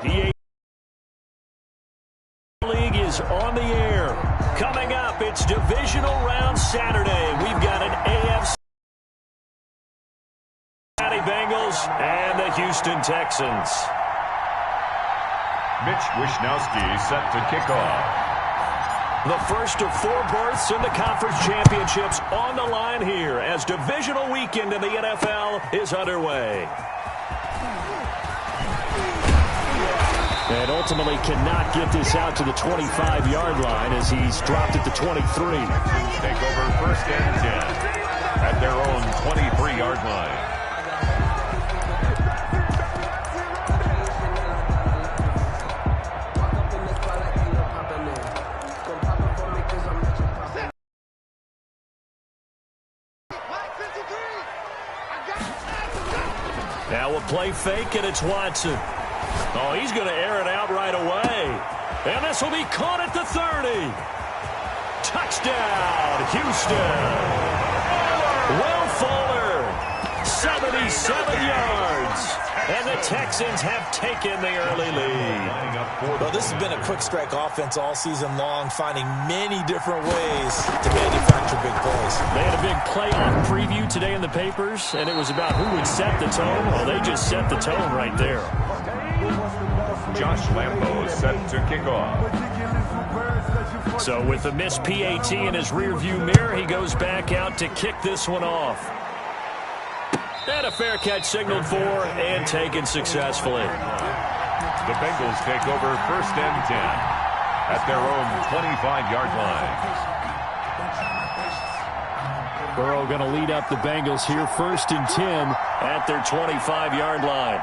The League is on the air. Coming up, it's divisional round Saturday. We've got an AFC Bengals and the Houston Texans. Mitch Wishnowsky set to kick off. The first of 4 berths in the conference championships on the line here as divisional weekend in the NFL is underway. And ultimately cannot get this out to the 25-yard line as he's dropped at the 23. Take over first and 10 at their own 23-yard line. Now a play fake, and it's Watson. Oh, he's going to air it out right away. And this will be caught at the 30. Touchdown, Houston. Will Fuller, 77 yards. And the Texans have taken the early lead. Well, this has been a quick strike offense all season long, finding many different ways to manufacture big plays. They had a big playoff preview today in the papers, and it was about who would set the tone. Well, they just set the tone right there. Josh Lambo set to kick off. So with the missed PAT in his rearview mirror, he goes back out to kick this one off. And a fair catch signaled for and taken successfully. The Bengals take over first and 10 at their own 25-yard line. Burrow going to lead up the Bengals here first and 10 at their 25-yard line.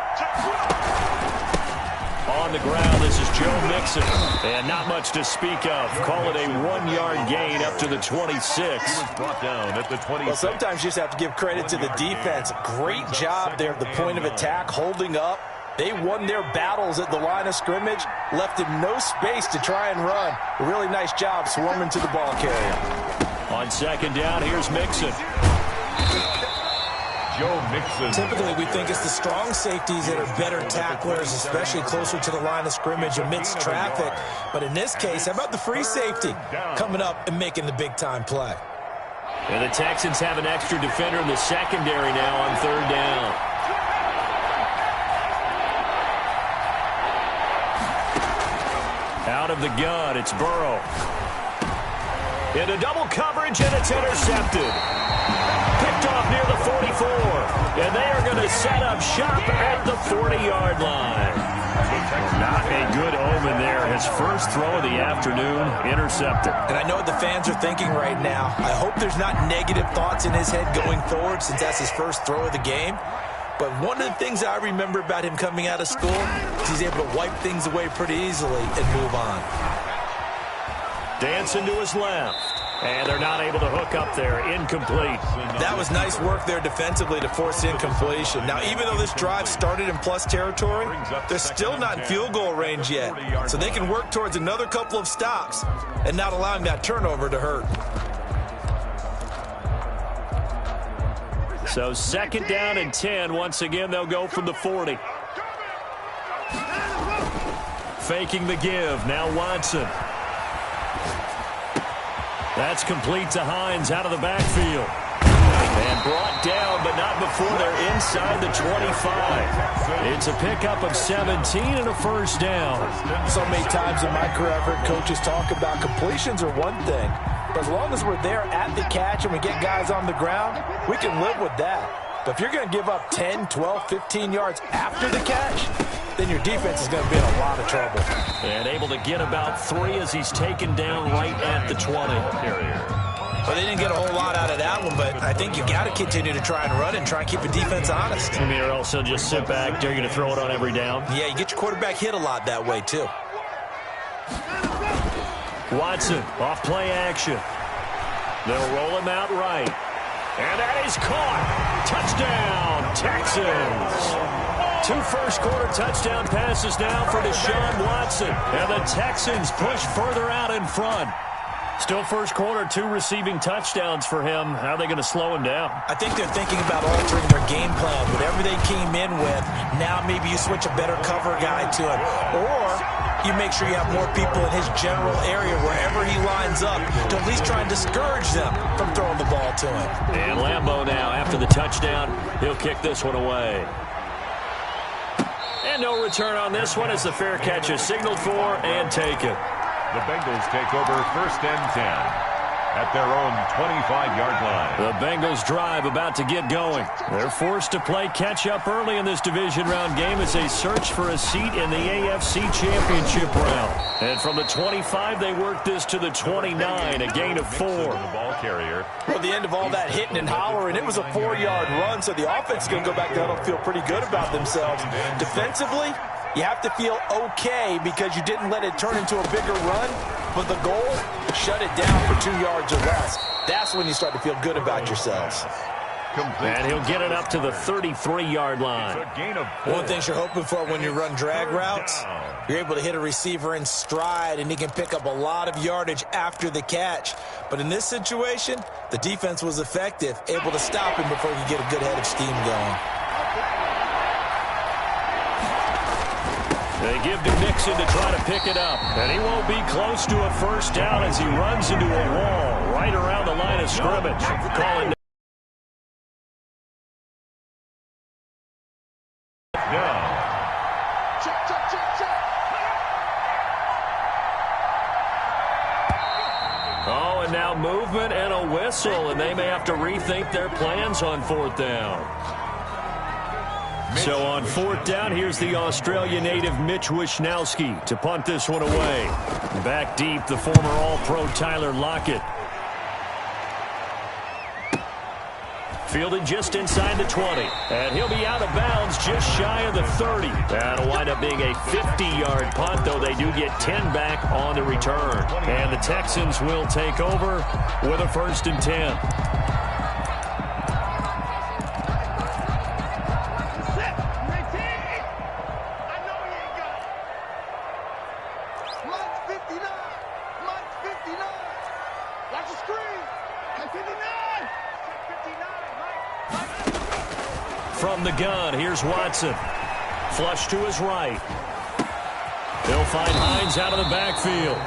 On the ground, this is Joe Mixon. And not much to speak of. Call it a 1-yard gain up to the 26. Brought down at the 26. Well, sometimes you just have to give credit to the defense. Great job there at the point of attack, holding up. They won their battles at the line of scrimmage, left him no space to try and run. A really nice job swarming to the ball carrier. On second down, here's Mixon. Joe Mixon. Typically, we think it's the strong safeties that are better tacklers, especially closer to the line of scrimmage amidst traffic. But in this case, how about the free safety coming up and making the big-time play? And the Texans have an extra defender in the secondary now on third down. Out of the gun, it's Burrow. Into double coverage, and it's intercepted. Picked off near the 44. And they are going to set up shop at the 40-yard line. Not a good omen there. His first throw of the afternoon, intercepted. And I know what the fans are thinking right now. I hope there's not negative thoughts in his head going forward since that's his first throw of the game. But one of the things I remember about him coming out of school is he's able to wipe things away pretty easily and move on. Dancing to his left. And they're not able to hook up there. Incomplete. That was nice work there defensively to force incompletion. Now, even though this drive started in plus territory, they're still not in field goal range yet. So they can work towards another couple of stops and not allowing that turnover to hurt. So second down and 10. Once again, they'll go from the 40. Faking the give. Now Watson. That's complete to Hines out of the backfield. And brought down, but not before they're inside the 25. It's a pickup of 17 and a first down. So many times in my career, I've heard coaches talk about completions are one thing. But as long as we're there at the catch and we get guys on the ground, we can live with that. But if you're going to give up 10, 12, 15 yards after the catch, then your defense is going to be in a lot of trouble. And able to get about 3 as he's taken down right at the 20. Well, they didn't get a whole lot out of that one, but I think you got to continue to try and run and try and keep the defense honest. I mean, or else he'll just sit back. They're going to throw it on every down. Yeah, you get your quarterback hit a lot that way, too. Watson, off play action. They'll roll him out right. And that is caught. Touchdown, Texans. 2 first-quarter touchdown passes now for Deshaun Watson. And the Texans push further out in front. Still first quarter, 2 receiving touchdowns for him. How are they going to slow him down? I think they're thinking about altering their game plan. Whatever they came in with, now maybe you switch a better cover guy to him. Or you make sure you have more people in his general area wherever he lines up to at least try and discourage them from throwing the ball to him. And Lambeau now, after the touchdown, he'll kick this one away. And no return on this one as the fair catch is signaled for and taken. The Bengals take over 1st and 10 at their own 25-yard line. The Bengals drive about to get going. They're forced to play catch-up early in this division round game as they search for a seat in the AFC Championship round. And from the 25, they work this to the 29, a gain of 4. The ball carrier. Well, at the end of all that hitting and hollering, it was a 4-yard run, so the offense is going to go back down and feel pretty good about themselves. Defensively, you have to feel okay because you didn't let it turn into a bigger run, but the goal, shut it down for 2 yards or less. That's when you start to feel good about yourselves. And he'll get it up to the 33-yard line. It's a gain of 4. One thing you're hoping for when you run drag routes, you're able to hit a receiver in stride, and he can pick up a lot of yardage after the catch. But in this situation, the defense was effective, able to stop him before he could get a good head of steam going. They give to Nixon to try to pick it up. And he won't be close to a first down as he runs into a wall right around the line of scrimmage. Calling down. Oh, and now movement and a whistle, and they may have to rethink their plans on 4th down. So on 4th down, here's the Australia native Mitch Wishnowsky to punt this one away. Back deep, the former All-Pro Tyler Lockett. Fielded just inside the 20. And he'll be out of bounds just shy of the 30. That'll wind up being a 50-yard punt, though they do get 10 back on the return. And the Texans will take over with a 1st and 10. From the gun, here's Watson. Flush to his right. They'll find Hines out of the backfield.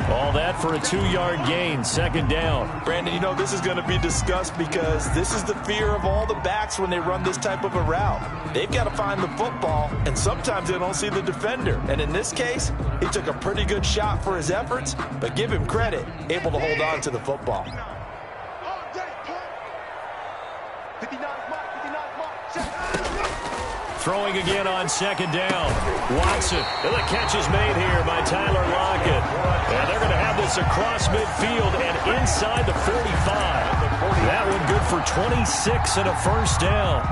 All that for a 2-yard gain, 2nd down. Brandon, you know, this is going to be discussed because this is the fear of all the backs when they run this type of a route. They've got to find the football, and sometimes they don't see the defender. And in this case, he took a pretty good shot for his efforts, but give him credit, able to hold on to the football. Throwing again on 2nd down. Watson. And the catch is made here by Tyler Lockett. And they're going to have this across midfield and inside the 45. That one good for 26 and a 1st down.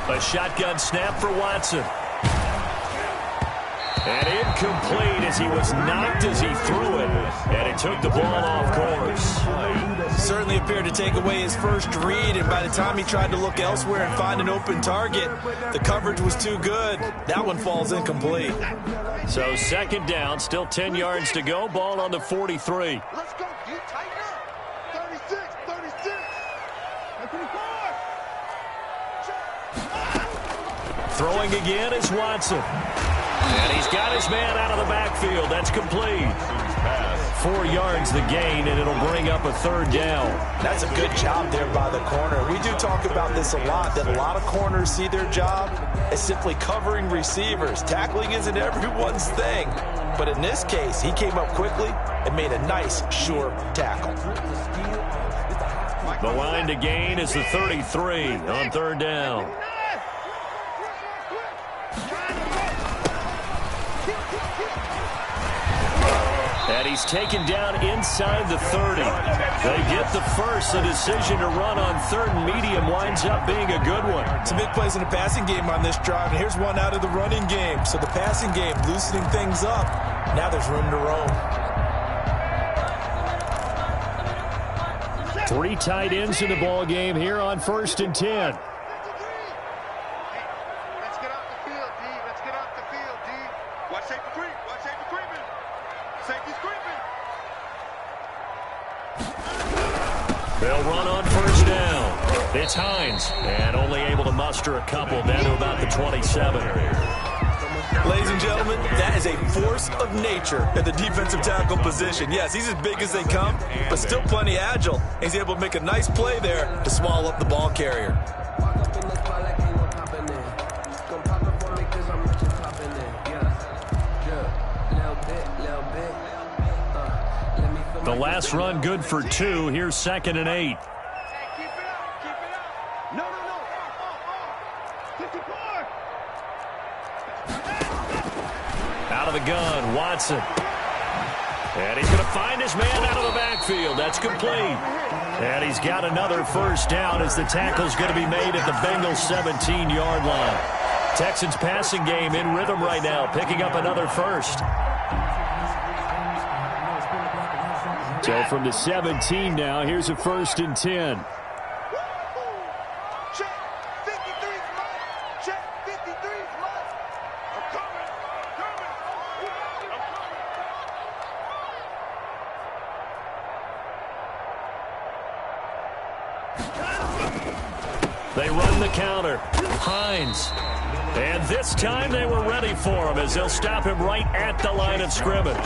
A shotgun snap for Watson. And incomplete as he was knocked as he threw it. And it took the ball off course. Certainly appeared to take away his first read, and by the time he tried to look elsewhere and find an open target, the coverage was too good. That one falls incomplete. So 2nd down, still 10 yards to go. Ball on the 43. Let's go. Get tighten up. 36, 36. 24. Throwing again is Watson. And he's got his man out of the backfield. That's complete. 4 yards the gain, and it'll bring up a 3rd down. That's a good job there by the corner. We do talk about this a lot, that a lot of corners see their job as simply covering receivers. Tackling isn't everyone's thing. But in this case, he came up quickly and made a nice, sure tackle. The line to gain is the 33 on 3rd down. And he's taken down inside the 30. They get the first. The decision to run on 3rd and medium winds up being a good one. Some big plays in the passing game on this drive, and here's one out of the running game. So the passing game loosening things up. Now there's room to roam. Three tight ends in the ball game here on 1st and 10. Let's get off the field, D. Let's get off the field, D. Watch safety creep. Watch safety creeping. Safety's creeping. They'll run on 1st down. It's Hines, and only able to muster a couple down to about the 27. Ladies and gentlemen, that is a force of nature at the defensive tackle position. Yes, he's as big as they come, but still plenty agile. He's able to make a nice play there to swallow up the ball carrier. The last run good for 2. Here's 2nd and 8. Hey, keep it up. Keep it up. No. 54. Out of the gun, Watson. And he's going to find his man out of the backfield. That's complete. And he's got another 1st down as the tackle's going to be made at the Bengals' 17-yard line. Texans passing game in rhythm right now, picking up another 1st. So from the 17 now, here's a 1st and 10. Check. 53's mine. Check. 53's mine. I'm coming. They run the counter. Hines. And this time they were ready for him as they'll stop him right at the line of scrimmage.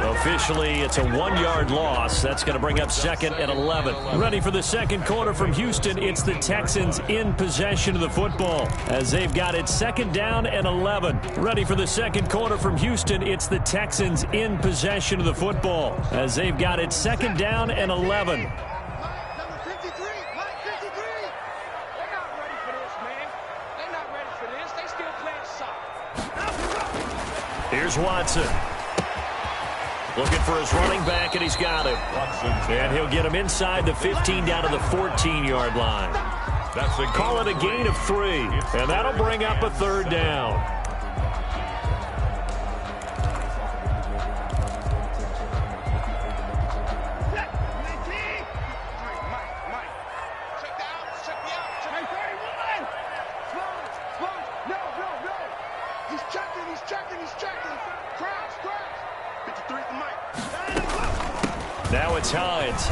Officially, it's a 1-yard loss. That's going to bring up 2nd and 11. Ready for the second quarter from Houston. It's the Texans in possession of the football as they've got it 2nd down and 11. Ready for the second quarter from Houston. It's the Texans in possession of the football as they've got it 2nd down and 11. Number 53. Mike 53. They're not ready for this, man. They're not ready for this. They still playing soccer. Here's Watson. Looking for his running back, and he's got him. And he'll get him inside the 15 down to the 14-yard line. Call it a gain of 3, and that'll bring up a 3rd down. Now it's Hines.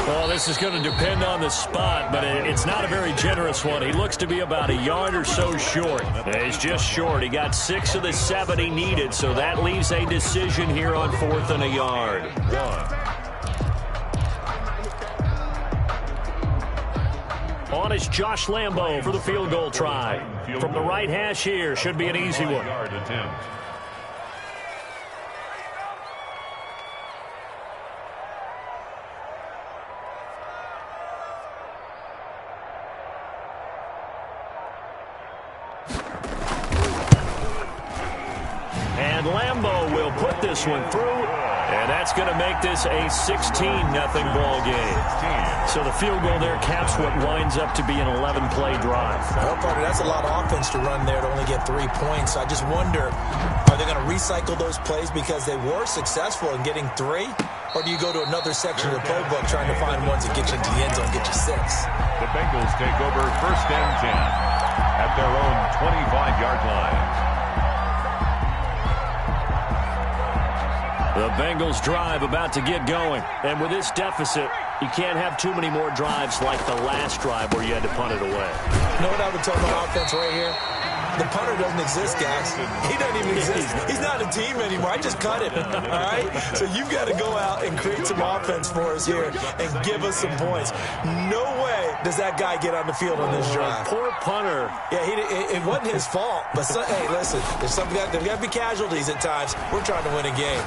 Well, this is going to depend on the spot, but it's not a very generous one. He looks to be about a yard or so short. He's just short. He got 6 of the 7 he needed, so that leaves a decision here on 4th and a yard. On is Josh Lambo for the field goal try. From the right hash here, should be an easy one. And Lambo will put this one through, and that's going to make this a 16-0 ball game. So the field goal there caps what winds up to be an 11-play drive. Well, partner, that's a lot of offense to run there to only get 3 points. I just wonder, are they going to recycle those plays because they were successful in getting 3? Or do you go to another section of the playbook trying to find ones that get you into the end zone, get you 6? The Bengals take over 1st and 10 at their own 25-yard line. The Bengals drive about to get going. And with this deficit, you can't have too many more drives like the last drive where you had to punt it away. You know what I would tell my offense right here? The punter doesn't exist, guys. He doesn't even exist. He's not a team anymore. I just cut him, all right? So you've got to go out and create some offense for us here and give us some points. No way does that guy get on the field on this drive. Poor punter. Yeah, it wasn't his fault. But, hey, listen, there's got to be casualties at times. We're trying to win a game.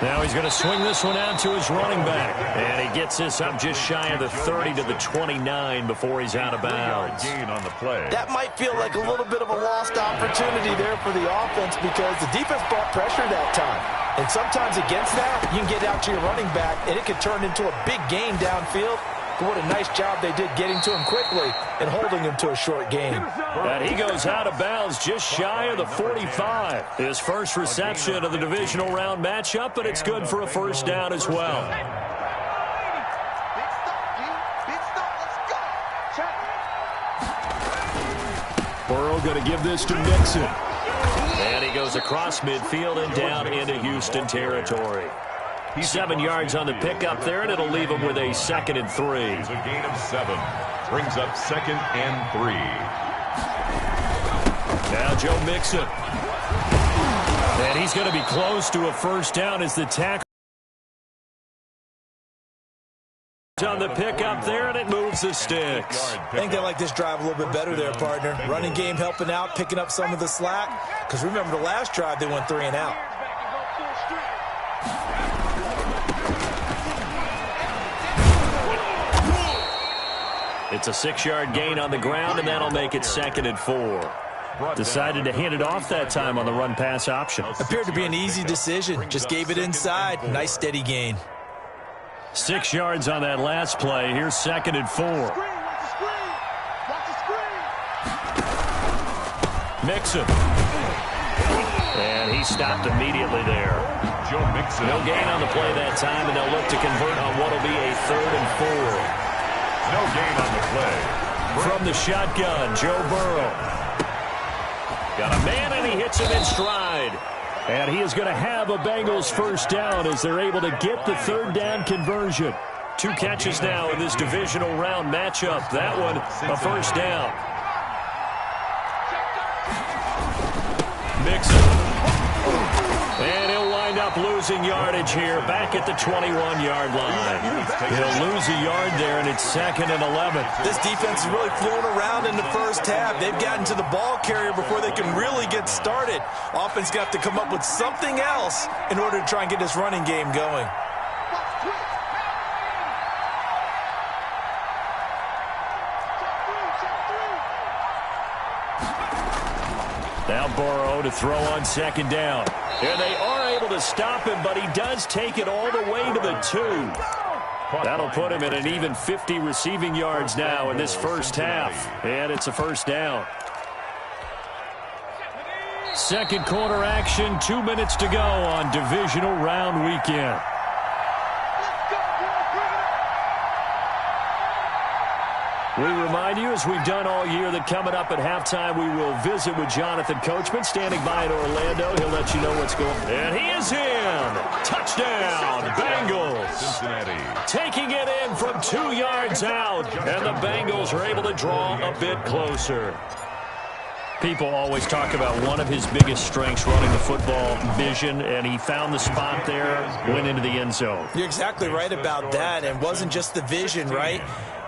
Now he's going to swing this one out to his running back. And he gets this up just shy of the 30 to the 29 before he's out of bounds. Gain on the play. That might feel like a little bit of a lost opportunity there for the offense because the defense brought pressure that time. And sometimes against that, you can get out to your running back, and it could turn into a big gain downfield. But what a nice job they did getting to him quickly and holding him to a short game. And he goes out of bounds just shy of the 45. His first reception of the divisional round matchup, but it's good for a 1st down as well. Burrow going to give this to Mixon. And he goes across midfield and down into Houston territory. 7 yards on the pickup there, and it'll leave him with a 2nd and 3. It's a gain of 7. Brings up 2nd and 3. Now Joe Mixon. And he's going to be close to a first down as the tackle on the pickup there, and it moves the sticks. I think they like this drive a little bit better there, partner. Running game helping out, picking up some of the slack. Because remember the last drive, they went 3 and out. It's a 6-yard gain on the ground, and that'll make it 2nd and 4. Decided to hand it off that time on the run-pass option. Appeared to be an easy decision. Just gave it inside. Nice, steady gain. 6 yards on that last play. Here's 2nd and 4. Mixon. And he stopped immediately there. Joe Mixon. No gain on the play that time, and they'll look to convert on what will be a 3rd and 4. No gain on the play. From the shotgun, Joe Burrow. Got a man, and he hits him in stride. And he is going to have a Bengals first down as they're able to get the 3rd down conversion. 2 catches now in this divisional round matchup. That one, a first down. Mixon. And he'll wind up losing yardage here back at the 21-yard line. He'll lose a yard there, and it's 2nd and 11. This defense is really flowing around in the first half. They've gotten to the ball carrier before they can really get started. Offense got to come up with something else in order to try and get this running game going. Now Burrow to throw on 2nd down. And they are able to stop him, but he does take it all the way to the 2. That'll put him at an even 50 receiving yards now in this first half. And it's a first down. 2nd quarter action, 2 minutes to go on divisional round weekend. We remind you, as we've done all year, that coming up at halftime, we will visit with Jonathan Coachman, standing by in Orlando. He'll let you know what's going on. And he is in. Touchdown, Bengals. Cincinnati. Taking it in from 2 yards out. And the Bengals are able to draw a bit closer. People always talk about one of his biggest strengths running the football, vision, and he found the spot there, went into the end zone. You're exactly right about that. And it wasn't just the vision, right?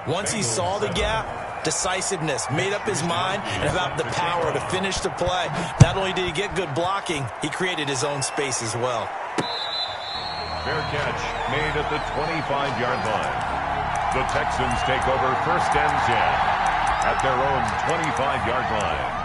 Once he saw the gap, decisiveness, made up his mind, and about the power to finish the play. Not only did he get good blocking, he created his own space as well. Fair catch made at the 25-yard line. The Texans take over 1st and 10 at their own 25-yard line.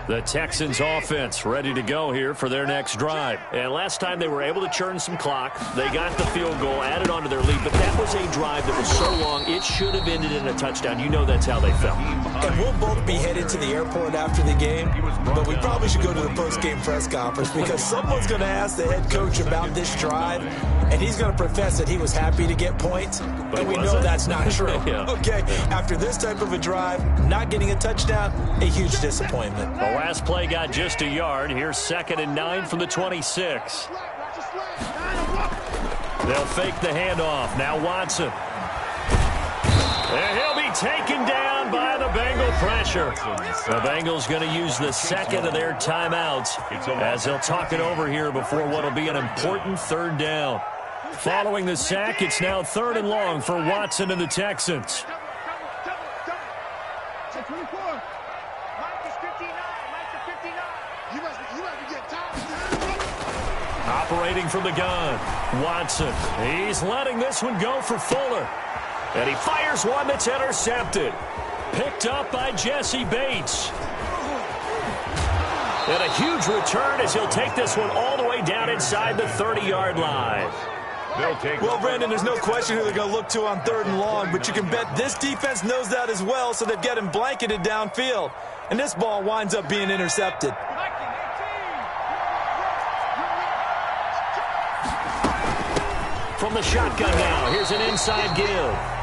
The Texans offense ready to go here for their next drive. And last time they were able to churn some clock. They got the field goal, added on to their lead, but that was a drive that was so long, it should have ended in a touchdown. You know that's how they felt. And we'll both be headed to the airport after the game, but we probably should go to the post-game press conference because someone's going to ask the head coach about this drive, and he's going to profess that he was happy to get points, and we know that's not true. Yeah. Okay, after this type of a drive, not getting a touchdown, a huge disappointment. The last play got just a yard. Here's 2nd and 9 from the 26. They'll fake the handoff. Now Watson. And he'll be taken down by the Bengal pressure. The Bengals going to use the 2nd of their timeouts as they'll talk it over here before what will be an important 3rd down. Following the sack, it's now 3rd and long for Watson and the Texans. Operating from the gun, Watson. He's letting this one go for Fuller. And he fires one that's intercepted. Picked up by Jesse Bates. And a huge return as he'll take this one all the way down inside the 30-yard line. They'll take Well, Brandon, there's no question who they're going to look to on 3rd and long, but you can bet this defense knows that as well, so they've got him blanketed downfield. And this ball winds up being intercepted. From the shotgun now, here's an inside give.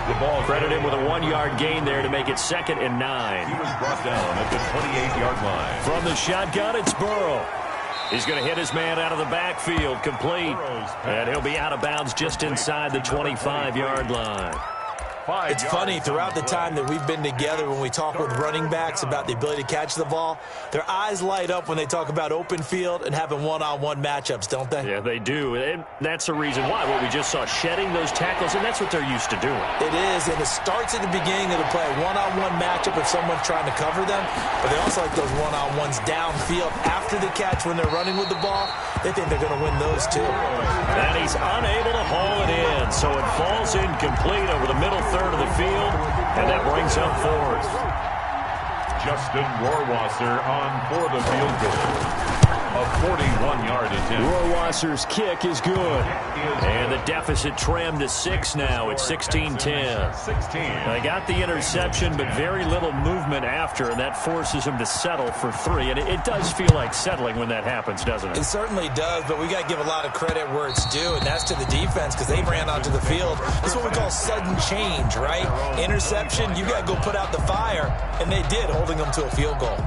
the ball. Credit him with a 1-yard gain there to make it 2nd and 9. He was brought down at the 28-yard line. From the shotgun, it's Burrow. He's going to hit his man out of the backfield, complete. And he'll be out of bounds just inside the 25-yard line. It's funny, throughout the time that we've been together, when we talk with running backs about the ability to catch the ball, their eyes light up when they talk about open field and having one-on-one matchups, don't they? Yeah, they do. And that's the reason why. What we just saw, shedding those tackles, and that's what they're used to doing. It is, and it starts at the beginning of the play. One-on-one matchup if someone's trying to cover them, but they also like those one-on-ones downfield after the catch when they're running with the ball. They think they're going to win those too. And he's unable to haul it in, so it falls incomplete over the middle third of the field, and that brings up 4th. Justin Rohrwasser on for the field goal. A 41-yard attempt. Rohrwasser's kick is good. And the deficit trimmed to 6 now. It's 16-10. 16. They got the interception, but very little movement after, and that forces him to settle for 3. And it does feel like settling when that happens, doesn't it? It certainly does, but we got to give a lot of credit where it's due, and that's to the defense because they ran onto the field. This is what we call sudden change, right? Interception, you got to go put out the fire, and they did, holding them to a field goal.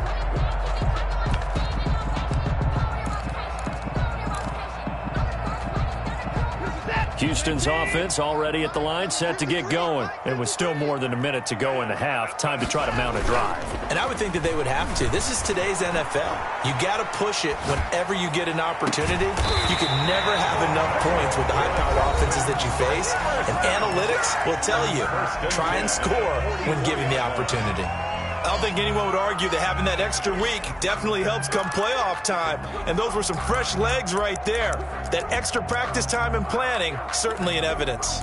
Houston's offense already at the line, set to get going. And with still more than a minute to go in the half, time to try to mount a drive. And I would think that they would have to. This is today's NFL. You got to push it whenever you get an opportunity. You can never have enough points with the high-powered offenses that you face. And analytics will tell you, try and score when given the opportunity. I don't think anyone would argue that having that extra week definitely helps come playoff time. And those were some fresh legs right there. That extra practice time and planning, certainly in evidence.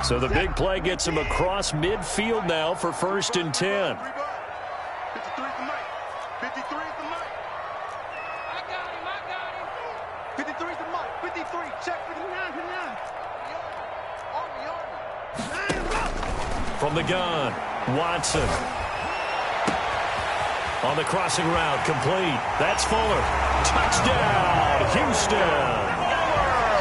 So the big play gets him across midfield now for 1st and 10. 53 for Mike. 53 for Mike. I got him. 53 for Mike. 53. Check 59 for 9. From the gun, Watson. On the crossing route, complete. That's Fuller. Touchdown, Houston.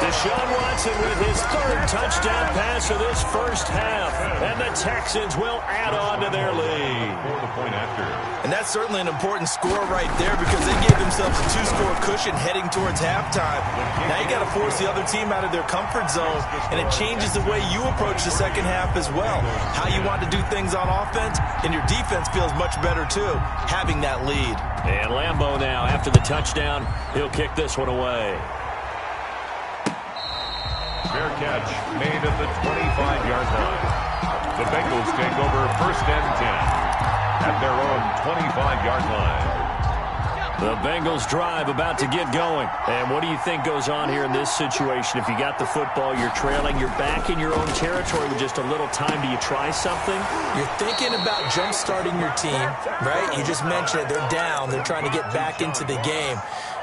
Deshaun Watson with his 3rd touchdown pass of this first half. And the Texans will add on to their lead. For the point after. And that's certainly an important score right there because they gave themselves a 2-score cushion heading towards halftime. Now you got to force the other team out of their comfort zone, and it changes the way you approach the second half as well. How you want to do things on offense, and your defense feels much better too, having that lead. And Lambeau now, after the touchdown, he'll kick this one away. Fair catch made at the 25-yard line. The Bengals take over 1st and 10 at their own 25-yard line. The Bengals drive about to get going. And what do you think goes on here in this situation? If you got the football, you're trailing, you're back in your own territory with just a little time. Do you try something? You're thinking about jump-starting your team, right? You just mentioned it. They're down. They're trying to get back into the game.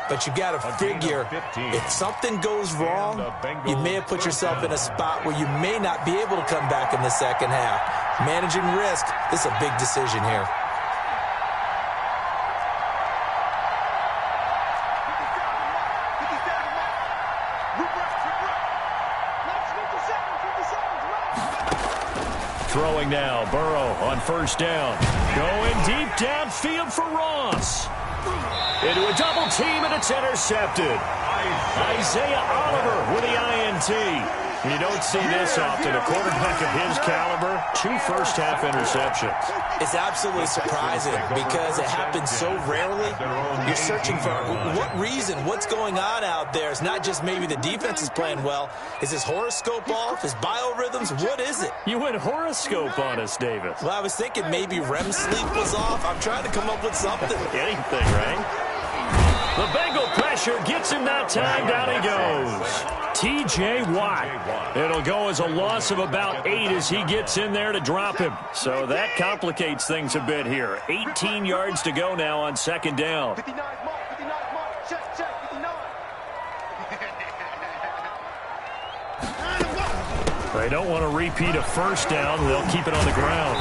But you got to figure, if something goes wrong, you may have put yourself in a spot where you may not be able to come back in the second half. Managing risk, this is a big decision here. Throwing now, Burrow on 1st down. Going deep downfield for Ross. Into a double team, and it's intercepted. Isaiah Oliver with the INT. You don't see this often. A quarterback of his caliber, 2 first-half interceptions. It's absolutely surprising because it happens so rarely. You're searching for what reason, what's going on out there. It's not just maybe the defense is playing well. Is his horoscope off? His biorhythms? What is it? You went horoscope on us, Davis. Well, I was thinking maybe REM sleep was off. I'm trying to come up with something. Anything, right? The Bengal pressure gets him that time. Down he goes. T.J. Watt. It'll go as a loss of about 8 as he gets in there to drop him. So that complicates things a bit here. 18 yards to go now on 2nd down. 59 Mike. 59 check, 59. They don't want to repeat a first down. They'll keep it on the ground.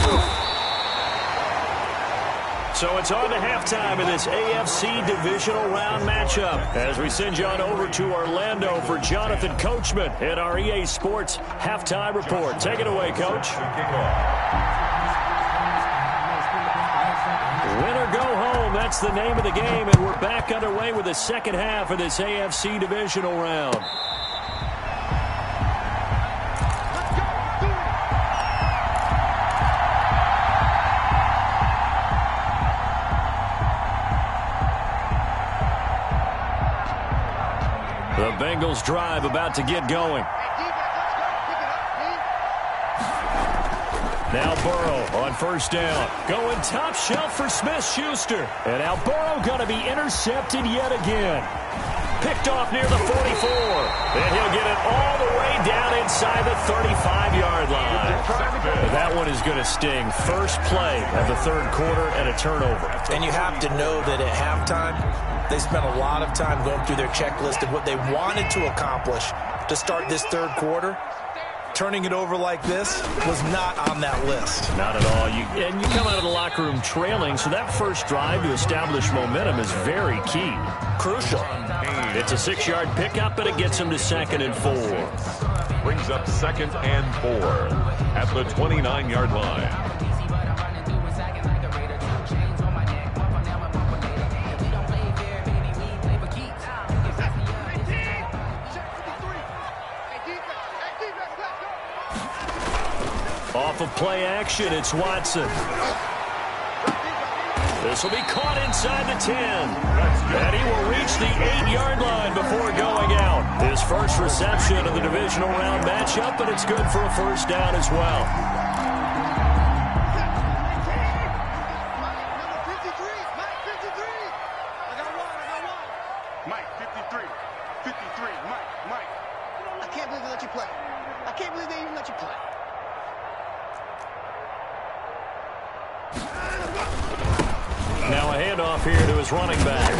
So it's on to halftime in this AFC divisional round matchup as we send you on over to Orlando for Jonathan Coachman in our EA Sports halftime report. Take it away, Coach. Win or go home, that's the name of the game, and we're back underway with the second half of this AFC divisional round. The Bengals drive about to get going. Now Burrow on first down. Going top shelf for Smith-Schuster. And now Burrow going to be intercepted yet again. Picked off near the 44. And he'll get it all the way down inside the 35-yard line. That one is going to sting. First play of the third quarter and a turnover. And you have to know that at halftime, they spent a lot of time going through their checklist of what they wanted to accomplish to start this third quarter. Turning it over like this was not on that list. Not at all. And you come out of the locker room trailing, so that first drive to establish momentum is very key. Crucial. It's a 6-yard pickup, and it gets him to 2nd and 4. Brings up 2nd and 4 at the 29-yard line. Off of play action, it's Watson. This will be caught inside the 10. And he will reach the 8-yard line before going out. His first reception of the divisional round matchup, but it's good for a first down as well. Mike, 53. 53. Mike. I can't believe they let you play. I can't believe they even let you play. Now a handoff here to his running back.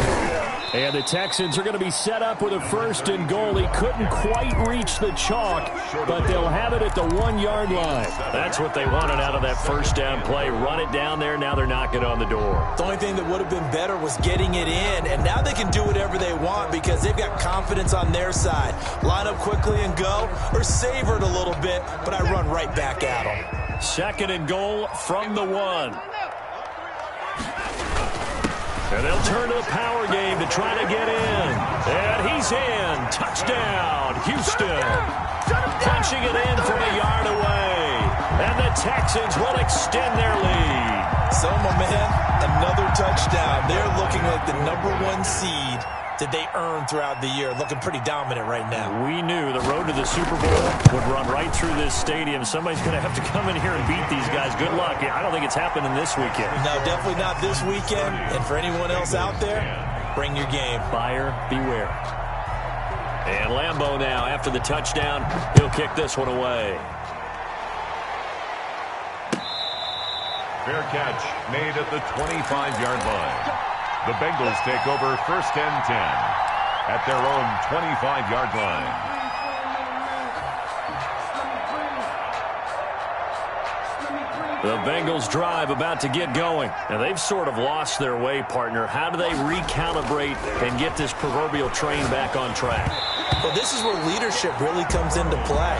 And the Texans are going to be set up with a 1st and goal. He couldn't quite reach the chalk, but they'll have it at the 1-yard line. That's what they wanted out of that first down play. Run it down there. Now they're knocking on the door. The only thing that would have been better was getting it in, and now they can do whatever they want because they've got confidence on their side. Line up quickly and go, or savor it a little bit, but I run right back at them. 2nd and goal from the 1. And they'll turn to the power game to try to get in. And he's in. Touchdown, Houston. Punching it in from a yard away. And the Texans will extend their lead. So, my man, another touchdown. They're looking like the #1 seed that they earned throughout the year. Looking pretty dominant right now. We knew the road to the Super Bowl would run right through this stadium. Somebody's going to have to come in here and beat these guys. Good luck. I don't think it's happening this weekend. No, definitely not this weekend. And for anyone else out there, bring your game. Buyer beware. And Lambeau now, after the touchdown, he'll kick this one away. Fair catch made at the 25-yard line. The Bengals take over 1st and 10 at their own 25-yard line. The Bengals drive about to get going. And they've sort of lost their way, partner. How do they recalibrate and get this proverbial train back on track? Well, this is where leadership really comes into play.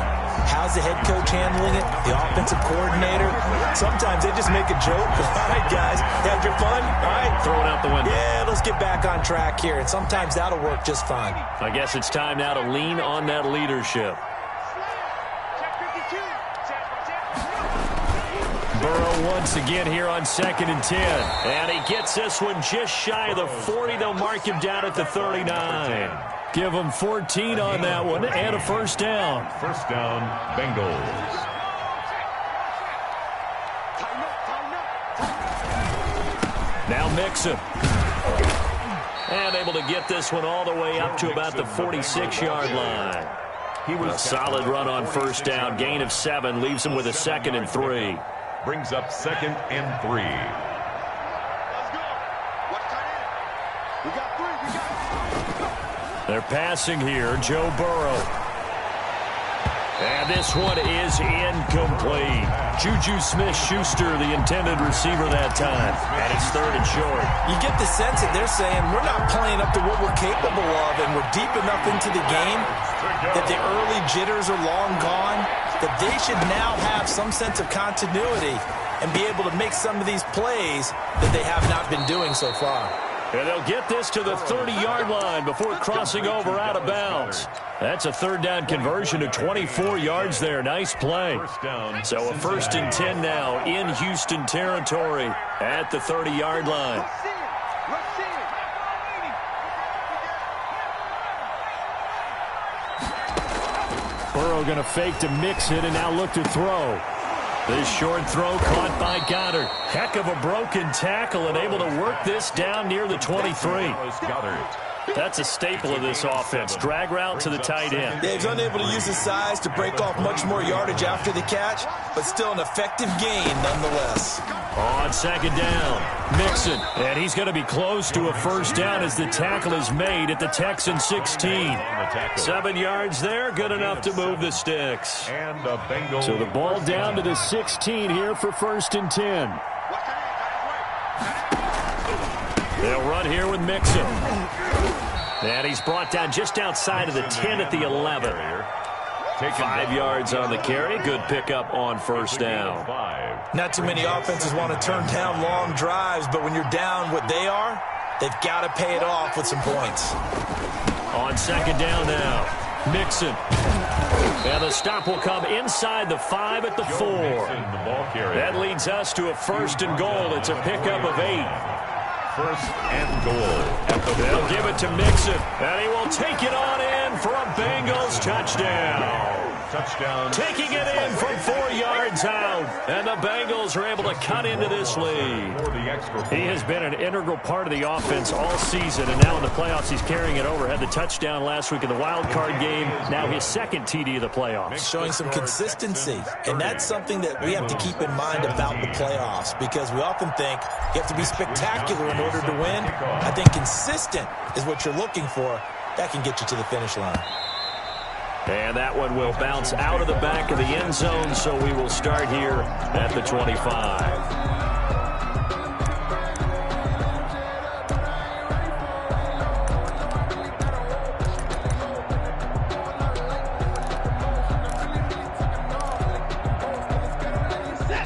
How's the head coach handling it? The offensive coordinator? Sometimes they just make a joke. All right, guys, had your fun? All right. Throw it out the window. Yeah, let's get back on track here. And sometimes that'll work just fine. I guess it's time now to lean on that leadership. Burrow once again here on 2nd and 10. And he gets this one just shy of the 40. They'll mark him down at the 39. Give him 14 on that one and a first down. First down, Bengals. Now Mixon. And able to get this one all the way up to about the 46-yard line. He was a solid run on first down. Gain of 7 leaves him with a 2nd and 3. Brings up 2nd and 3. We got 3. We got. They're passing here. Joe Burrow. And this one is incomplete. Juju Smith-Schuster, the intended receiver that time. And it's 3rd and short. You get the sense that they're saying we're not playing up to what we're capable of, and we're deep enough into the game that the early jitters are long gone, that they should now have some sense of continuity and be able to make some of these plays that they have not been doing so far. And they'll get this to the 30-yard line before crossing over out of bounds. That's a 3rd down conversion to 24 yards there. Nice play. So a 1st and 10 now in Houston territory at the 30-yard line. Burrow going to fake to mix it and now look to throw. This short throw caught by Goddard. Heck of a broken tackle and able to work this down near the 23. That's a staple of this offense. Drag route to the tight end. Yeah, he's unable to use his size to break off much more yardage after the catch, but still an effective gain nonetheless. On 2nd down, Mixon. And he's going to be close to a 1st down as the tackle is made at the Texans 16. 7 yards there, good enough to move the sticks. So the ball down to the 16 here for 1st and 10. They'll run here with Mixon. And he's brought down just outside of the 10 at the 11. 5 yards on the carry. Good pickup on 1st down. Not too many offenses want to turn down long drives, but when you're down what they are, they've got to pay it off with some points. On 2nd down now, Mixon. And the stop will come inside the 5 at the 4. That leads us to a 1st and goal. It's a pickup of 8. 1st and goal. They'll give it to Mixon, and he will take it on in for a Bengals touchdown. Taking it in from 4 yards out, and the Bengals are able to cut into this lead. He has been an integral part of the offense all season, and now in the playoffs he's carrying it over. Had the touchdown last week in the wild card game, now his 2nd TD of the playoffs. Showing some consistency, and that's something that we have to keep in mind about the playoffs, because we often think you have to be spectacular in order to win. I think consistent is what you're looking for. That can get you to the finish line. And that one will bounce out of the back of the end zone, so we will start here at the 25.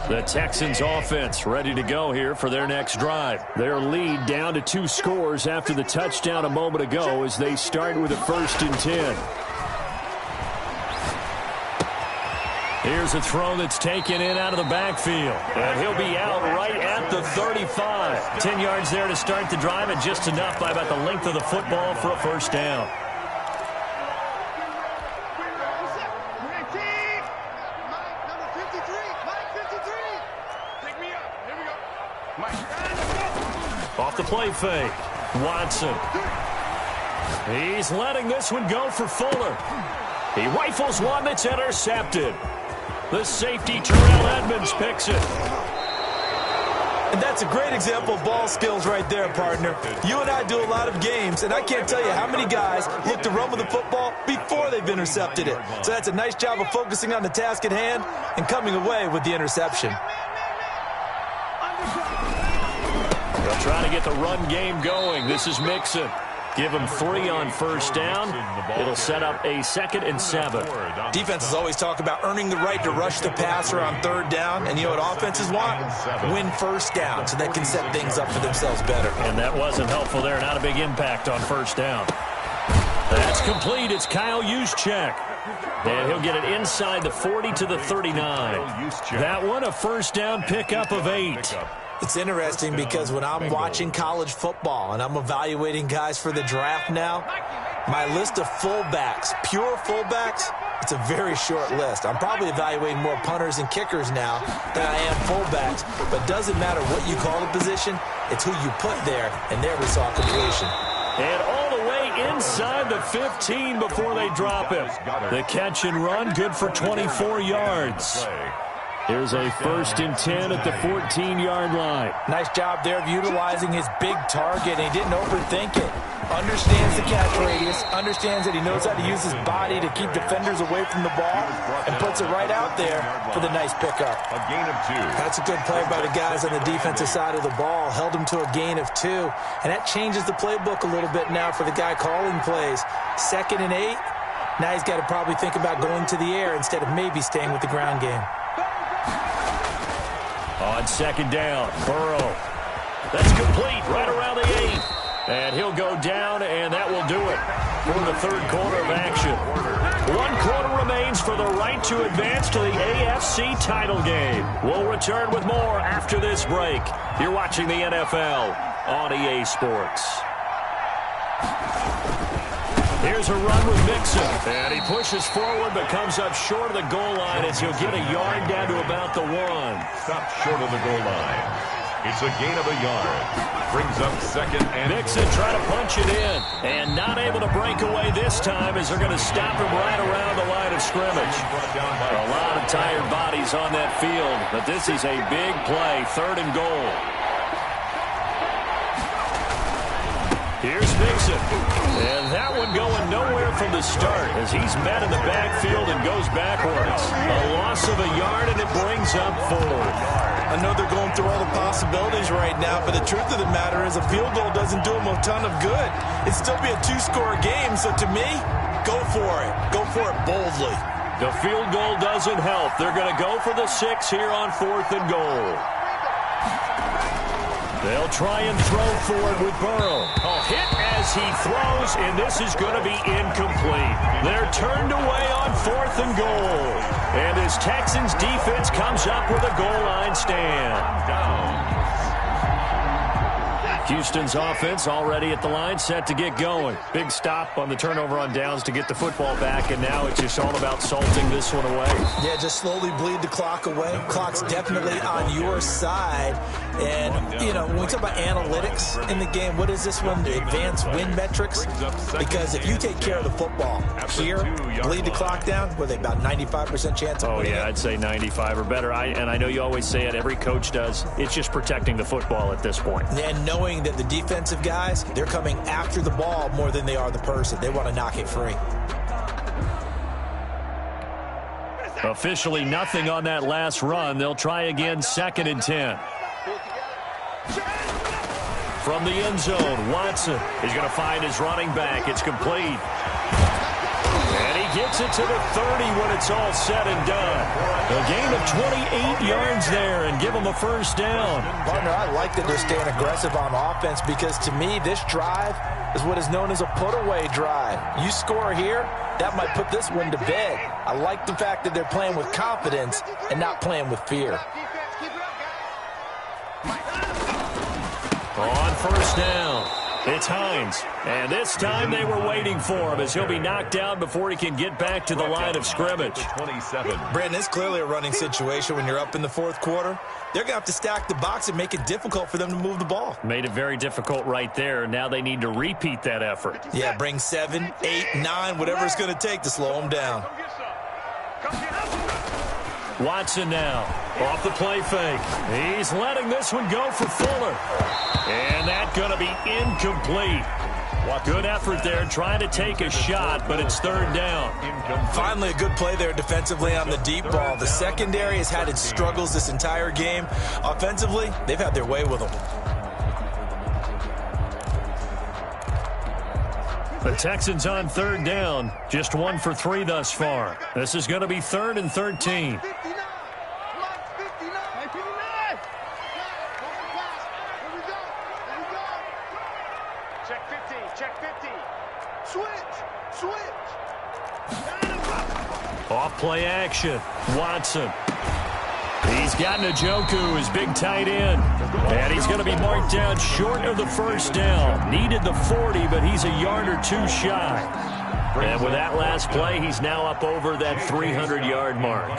The Texans offense ready to go here for their next drive. Their lead down to 2 scores after the touchdown a moment ago as they start with a 1st and 10. Here's a throw that's taken in out of the backfield. And he'll be out right at the 35. 10 yards there to start the drive, and just enough by about the length of the football for a 1st down. Off the play fake. Watson. He's letting this one go for Fuller. He rifles one that's intercepted. The safety, Terrell Edmonds, picks it. And that's a great example of ball skills right there, partner. You and I do a lot of games, and I can't tell you how many guys look to run with the football before they've intercepted it. So that's a nice job of focusing on the task at hand and coming away with the interception. They'll try to get the run game going. This is Mixon. Give him 3 on 1st down. It'll set up a 2nd and 7. Defenses always talk about earning the right to rush the passer on 3rd down. And you know what offenses want? Win 1st down so they can set things up for themselves better. And that wasn't helpful there. Not a big impact on 1st down. That's complete. It's Kyle Juszczyk. And he'll get it inside the 40 to the 39. That one a 1st down pickup of 8. It's interesting because when I'm watching college football and I'm evaluating guys for the draft now, my list of fullbacks, pure fullbacks, it's a very short list. I'm probably evaluating more punters and kickers now than I am fullbacks. But doesn't matter what you call the position, it's who you put there, and there we saw completion. And all the way inside the 15 before they drop him. The catch and run, good for 24 yards. Here's a 1st and 10 at the 14-yard line. Nice job there of utilizing his big target, and he didn't overthink it. Understands the catch radius, understands that he knows how to use his body to keep defenders away from the ball, and puts it right out there for the nice pickup. A gain of 2. That's a good play by the guys on the defensive side of the ball. Held him to a gain of 2, and that changes the playbook a little bit now for the guy calling plays. 2nd and 8. Now he's got to probably think about going to the air instead of maybe staying with the ground game. On 2nd down, Burrow. That's complete right around the 8. And he'll go down, and that will do it for the 3rd quarter of action. 1 quarter remains for the right to advance to the AFC title game. We'll return with more after this break. You're watching the NFL on EA Sports. Here's a run with Mixon, and he pushes forward but comes up short of the goal line as he'll get a yard down to about the 1. Stopped short of the goal line. It's a gain of a yard. Brings up 2nd and Mixon trying to punch it in, and not able to break away this time as they're going to stop him right around the line of scrimmage. A lot of tired bodies on that field, but this is a big play, 3rd and goal. Here's Mixon, and that one going nowhere from the start as he's met in the backfield and goes backwards. A loss of a yard, and it brings up 4. I know they're going through all the possibilities right now, but the truth of the matter is a field goal doesn't do them a ton of good. It'd still be a 2-score game, so to me, go for it. Go for it boldly. The field goal doesn't help. They're going to go for the 6 here on 4th and goal. They'll try and throw forward with Burrow. A hit as he throws, and this is going to be incomplete. They're turned away on 4th and goal. And as Texans defense comes up with a goal line stand. Houston's offense already at the line, set to get going. Big stop on the turnover on downs to get the football back, and now it's just all about salting this one away. Yeah, just slowly bleed the clock away. Clock's definitely on your side. And, you know, when we talk about analytics in the game, what is this one? The advanced win metrics? Because if you take care of the football here, bleed the clock down, what are they, about 95% chance of winning? Oh, yeah, I'd say 95 or better. And I know you always say it, every coach does. It's just protecting the football at this point. And knowing that the defensive guys, they're coming after the ball more than they are the person. They want to knock it free. Officially nothing on that last run. They'll try again, 2nd and 10. From the end zone, Watson is going to find his running back. It's complete. And he gets it to the 30 when it's all said and done. A gain of 28 yards there and give him a 1st down. Partner, I like that they're staying aggressive on offense because to me, this drive is what is known as a put-away drive. You score here, that might put this one to bed. I like the fact that they're playing with confidence and not playing with fear. On 1st down, it's Hines. And this time they were waiting for him as he'll be knocked down before he can get back to the line of scrimmage. 27. Brandon, it's clearly a running situation when you're up in the 4th quarter. They're going to have to stack the box and make it difficult for them to move the ball. Made it very difficult right there. Now they need to repeat that effort. Yeah, bring 7, 8, 9, whatever it's going to take to slow them down. Watson now off the play fake. He's letting this one go for Fuller. And that's going to be incomplete. Good effort there trying to take a shot, but it's 3rd down. Finally, a good play there defensively on the deep ball. The secondary has had its struggles this entire game. Offensively, they've had their way with them. The Texans on 3rd down, just 1 for 3 thus far. This is going to be 3rd and 13. Off play action. Watson. He's got Njoku, his big tight end. And he's going to be marked down short of the 1st down. Needed the 40, but he's a yard or 2 shy. And with that last play, he's now up over that 300-yard mark.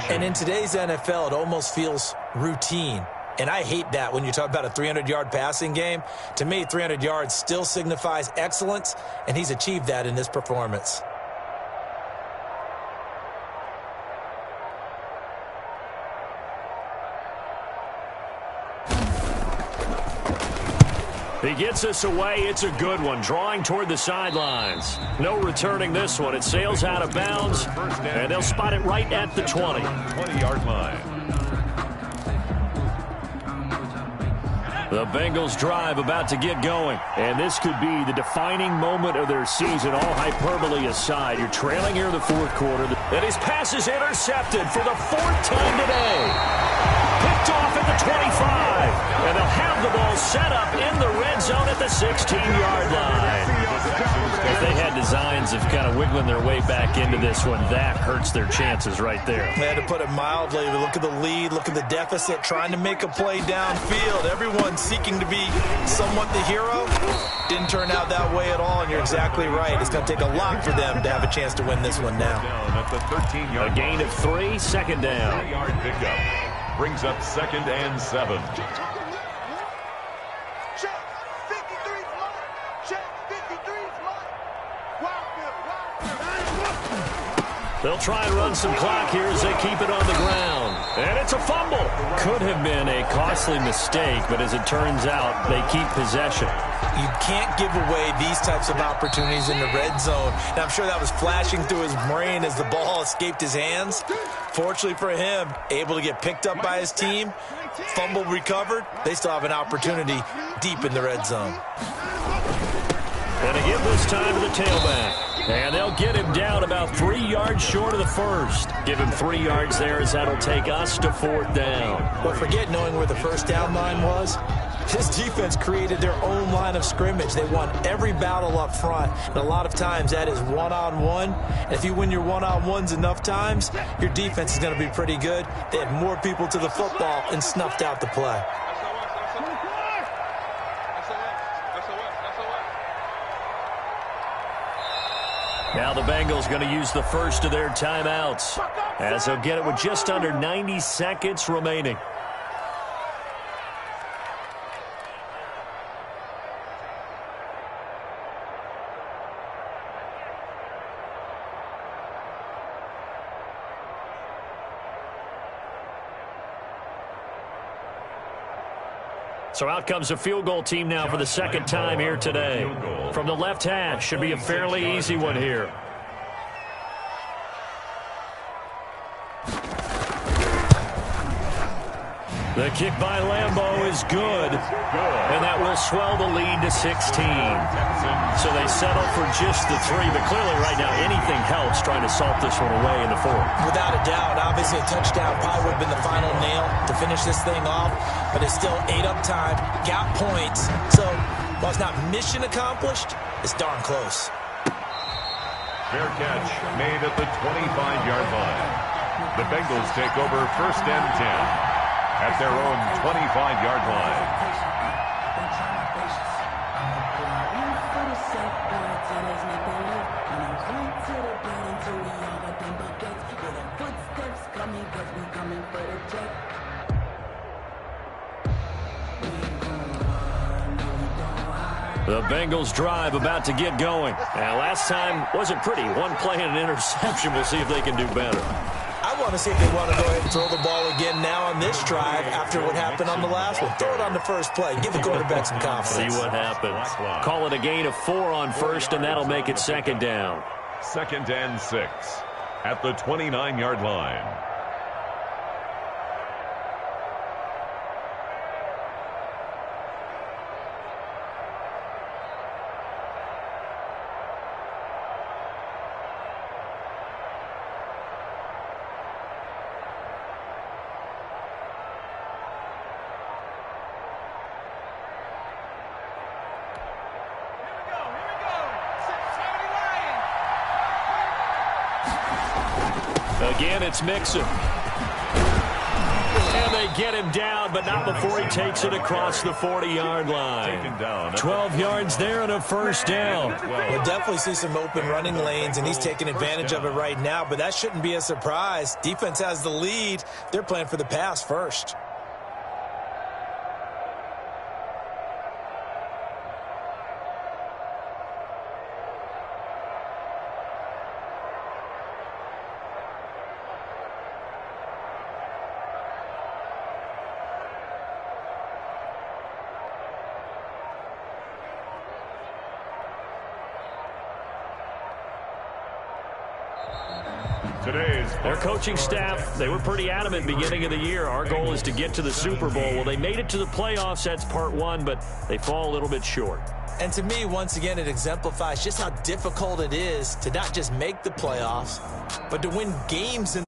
And in today's NFL, it almost feels routine. And I hate that when you talk about a 300-yard passing game. To me, 300 yards still signifies excellence, and he's achieved that in this performance. He gets us away. It's a good one, drawing toward the sidelines. No returning this one. It sails out of bounds, and they'll spot it right at the 20. 20-yard line. The Bengals drive about to get going. And this could be the defining moment of their season, all hyperbole aside. You're trailing here in the fourth quarter. And his pass is intercepted for the fourth time today. Picked off at the 25. And they'll have the ball set up in the red zone at the 16-yard line. If they had designs of kind of wiggling their way back into this one, that hurts their chances right there. They had to put it mildly. Look at the lead, look at the deficit, trying to make a play downfield. Everyone seeking to be somewhat the hero. Didn't turn out that way at all, and you're exactly right. It's going to take a lot for them to have a chance to win this one now. At the 13-yard a gain of 3, second down. 3-yard pickup brings up 2nd and 7. Check. 53's mine. Check. 53's mine. They'll try and run some clock here as they keep it on the ground. And it's a fumble. Could have been a costly mistake, but as it turns out, they keep possession. You can't give away these types of opportunities in the red zone. Now, I'm sure that was flashing through his brain as the ball escaped his hands. Fortunately for him, able to get picked up by his team, fumble recovered. They still have an opportunity deep in the red zone. And to give this time to the tailback. And they'll get him down about 3 yards short of the first. Give him 3 yards there as that'll take us to 4th down. But forget knowing where the first down line was. This defense created their own line of scrimmage. They won every battle up front. And a lot of times that is one-on-one. And if you win your one-on-ones enough times, your defense is going to be pretty good. They had more people to the football and snuffed out the play. Now the Bengals going to use the first of their timeouts as they'll get it with just under 90 seconds remaining. So out comes a field goal team now for the second time here today. From the left hash, should be a fairly easy one here. The kick by Lambeau is good, and that will swell the lead to 16. So they settle for just the 3, but clearly right now anything helps trying to salt this one away in the 4th. Without a doubt, obviously a touchdown probably would have been the final nail to finish this thing off, but it's still 8 up time, got points, so while it's not mission accomplished, it's darn close. Fair catch made at the 25-yard line. The Bengals take over 1st and 10. At their own 25-yard line. The Bengals drive about to get going. And last time wasn't pretty. One play and an interception. We'll see if they can do better. I want to see if they want to go ahead and throw the ball again now on this drive after what happened on the last one. Throw it on the first play. Give the quarterback some confidence. See what happens. Call it a gain of 4 on first, and that'll make it 2nd down. 2nd and 6 at the 29-yard line. Again, it's Mixon. And they get him down, but not before he takes it across the 40-yard line. 12 yards there and a first down. We'll definitely see some open running lanes, and he's taking advantage of it right now, but that shouldn't be a surprise. Defense has the lead. They're playing for the pass first. Today's Their coaching staff, they were pretty adamant beginning of the year. Our goal is to get to the Super Bowl. Well, they made it to the playoffs. That's part one, but they fall a little bit short. And to me, once again, it exemplifies just how difficult it is to not just make the playoffs, but to win games in